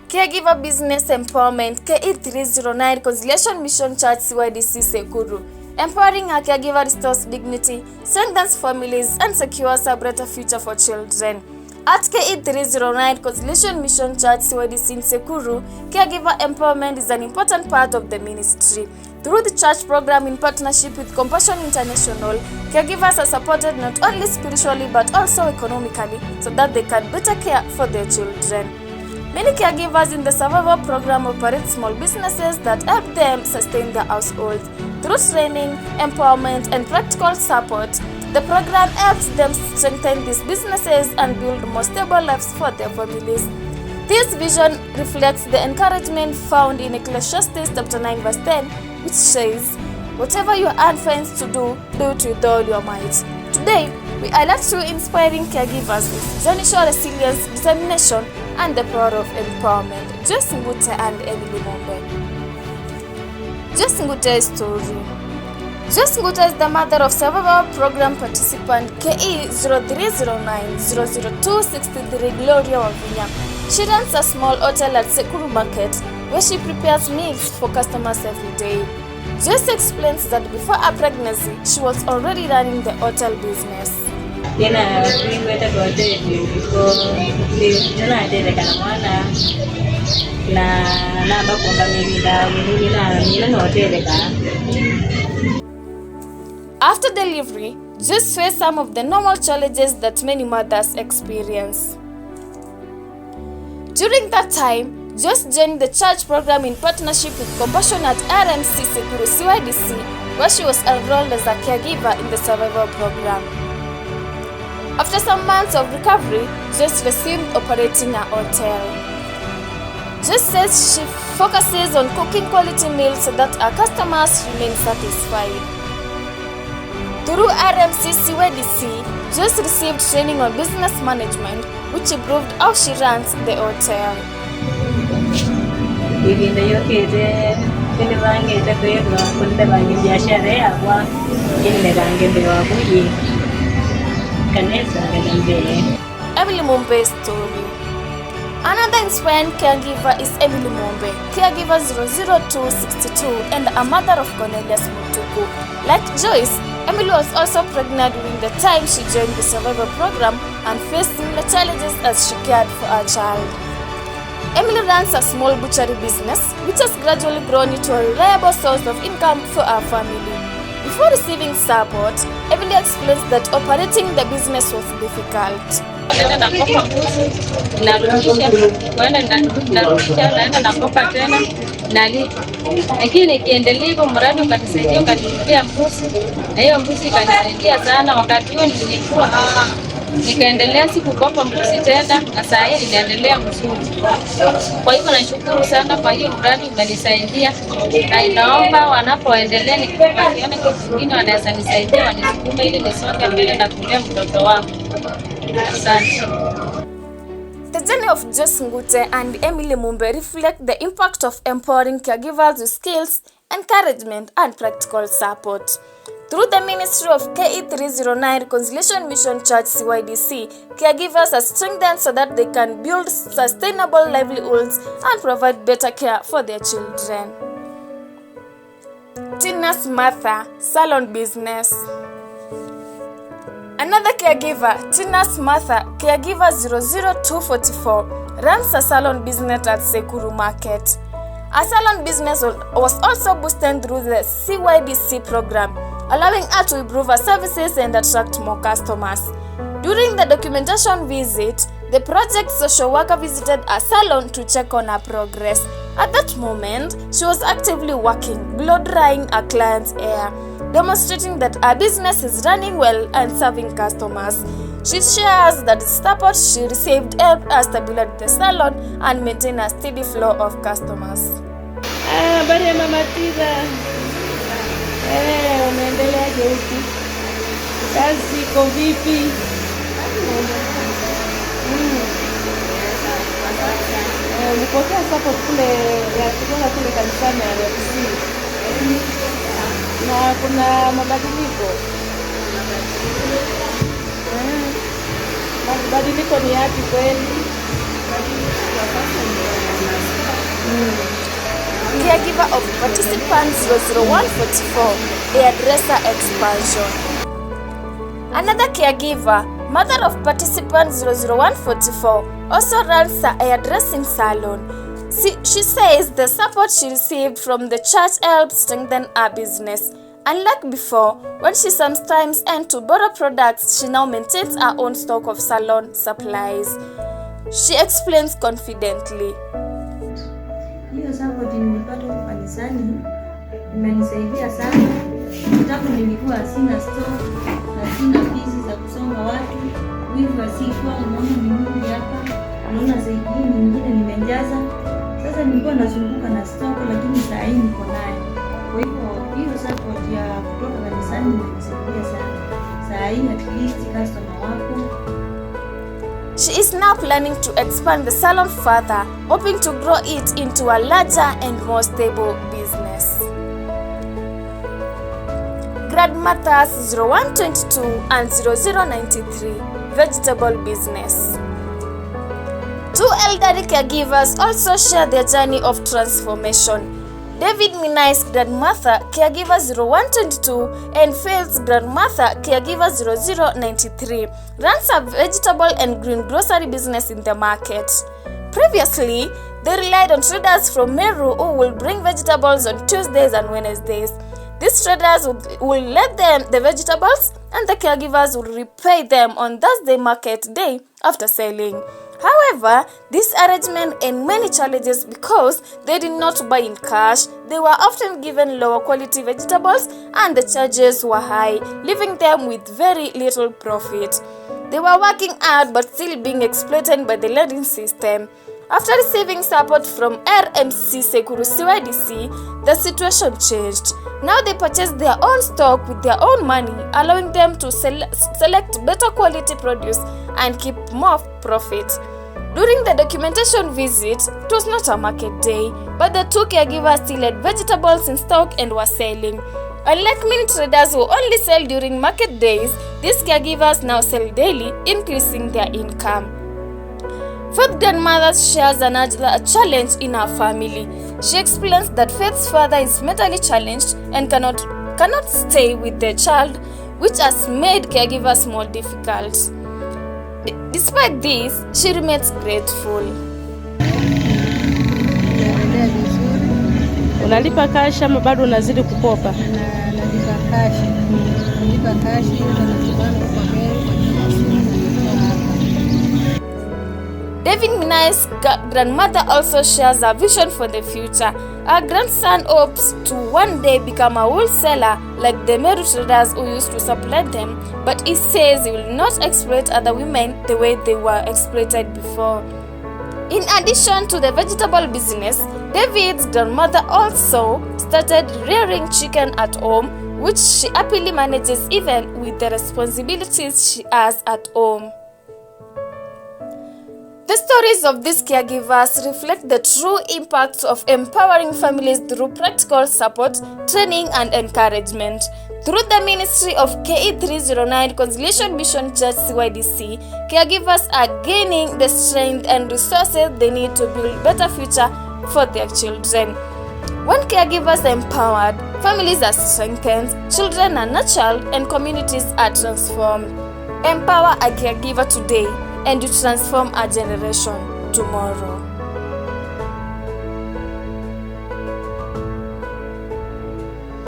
Caregiver Business Empowerment KE309 Reconciliation Mission Church CYDC Sekuru. Empowering our caregiver restores dignity, strengthens families, and secures a brighter future for children. At KE309 Reconciliation Mission Church CYDC in Sekuru, caregiver empowerment is an important part of the ministry. Through the church program in partnership with Compassion International, caregivers are supported not only spiritually but also economically so that they can better care for their children. Many caregivers in the survival program operate small businesses that help them sustain their households. Through training, empowerment, and practical support, the program helps them strengthen these businesses and build more stable lives for their families. This vision reflects the encouragement found in Ecclesiastes chapter 9 verse 10, which says, "Whatever your hand finds to do, do it with all your might." Today, we highlight two inspiring caregivers with journey-show resilience, determination, and the power of empowerment, Joyce Ngute and Emily Mombe. Joyce Ngute's story. Joyce Ngute is the mother of survival program participant KE0309-00263 Gloria Wavinya. She runs a small hotel at Sekuru Market where she prepares meals for customers every day. Joyce explains that before her pregnancy, she was already running the hotel business. After delivery, Joyce faced some of the normal challenges that many mothers experience. During that time, Joyce joined the church program in partnership with Compassion at RMC Sekuru CYDC, where she was enrolled as a caregiver in the survival program. After some months of recovery, Joyce resumed operating her hotel. Joyce says she focuses on cooking quality meals so that her customers remain satisfied. Through RMC CYDC, Joyce received training on business management, which improved how she runs the hotel. Emily Mombe's story. Another inspiring caregiver is Emily Mombe, caregiver 00262 and a mother of Cornelius Mutuku. Like Joyce, Emily was also pregnant during the time she joined the survival program and faced similar challenges as she cared for her child. Emily runs a small butchery business, which has gradually grown into a reliable source of income for her family. Before receiving support, Emily explains that operating the business was difficult. Lakini ikiendelea hivyo mradi ukanisaidia ukanilipia mbuzi na hiyo mbuzi ikanisaidia sana. Wakati huo nikaendelea sikukopa mbuzi tena na saa hii ninaendelea mzuri. Kwa hivyo nashukuru sana kwa hiyo mradi umenisaidia, na inaomba wanapoendelea nikiona kitu kingine wanaweza nisaidia wanisukume ili nisonge mbele na kulea mtoto wangu. Asante. The journey of Joyce Ngute and Emily Mombe reflect the impact of empowering caregivers with skills, encouragement, and practical support. Through the ministry of KE309 Reconciliation Mission Church CYDC, caregivers are strengthened so that they can build sustainable livelihoods and provide better care for their children. Tina's Martha, salon business. Another caregiver, Tina's Martha, caregiver 00244, runs a salon business at Sekuru Market. Her salon business was also boosted through the CYDC program, allowing her to improve her services and attract more customers. During the documentation visit, the project social worker visited her salon to check on her progress. At that moment, she was actively working, blow-drying her clients' hair, demonstrating that her business is running well and serving customers. She shares that the support she received helped her stabilize the salon and maintain a steady flow of customers. Habari ya Mama Tiza. Unaendeleaje huku? Kazi iko vipi? Nilipokea support kule ya kutoka kule kanisani ya RFC. Na kuna mabadiliko. Mabadiliko ni yapi kweli? caregiver of participant 00144, hairdresser expansion. Another caregiver, mother of participant 00144, also runs a hairdressing salon. She says the support she received from the church helped strengthen her business. Unlike before, when she sometimes had to borrow products, she now maintains her own stock of salon supplies. She explains confidently. Hiyo support nilipata huko kanisani imenisaidia sana. Tangu nilikuwa sina store na sina pisi za kusonga watu, wivu asikuwa unaona ni Mungu hapa, unaona zaidi nyingine nimejaza. Sasa nilikuwa nasumbuka na stock lakini saa hii niko nayo. Kwa hivyo hiyo support ya kutoka kanisani imenisaidia sana. Saa hii at least customer wako. She is now planning to expand the salon further, hoping to grow it into a larger and more stable business. Grandmothers 0122 and 0093, vegetable business. Two elderly caregivers also share their journey of transformation. David Minai's grandmother, caregiver 0122, and Faith's grandmother, caregiver 0093, runs a vegetable and green grocery business in the market. Previously, they relied on traders from Meru who will bring vegetables on Tuesdays and Wednesdays. These traders will let them the vegetables and the caregivers will repay them on Thursday market day after selling. However, this arrangement had many challenges because they did not buy in cash. They were often given lower quality vegetables and the charges were high, leaving them with very little profit. They were working hard but still being exploited by the lending system. After receiving support from RMC Sekuru CYDC, the situation changed. Now they purchase their own stock with their own money, allowing them to select better quality produce and keep more profit. During the documentation visit, it was not a market day, but the two caregivers still had vegetables in stock and were selling. Unlike many traders who only sell during market days, these caregivers now sell daily, increasing their income. Faith's grandmother shares another challenge in her family. She explains that Faith's father is mentally challenged and cannot stay with the child, which has made caregivers more difficult. Despite this, she remains grateful. Unalipa kashi ama bado unazidi kukopa? Nalipa kashi. Nalipa kashi David Minai's grandmother also shares a vision for the future. Her grandson hopes to one day become a wholesaler like the Meru traders who used to supply them, but he says he will not exploit other women the way they were exploited before. In addition to the vegetable business, David's grandmother also started rearing chicken at home, which she happily manages even with the responsibilities she has at home. The stories of these caregivers reflect the true impact of empowering families through practical support, training, and encouragement. Through the ministry of KE309 Conciliation Mission Church CYDC, caregivers are gaining the strength and resources they need to build better future for their children. When caregivers are empowered, families are strengthened, children are nurtured, and communities are transformed. Empower a caregiver today, and you transform a generation tomorrow.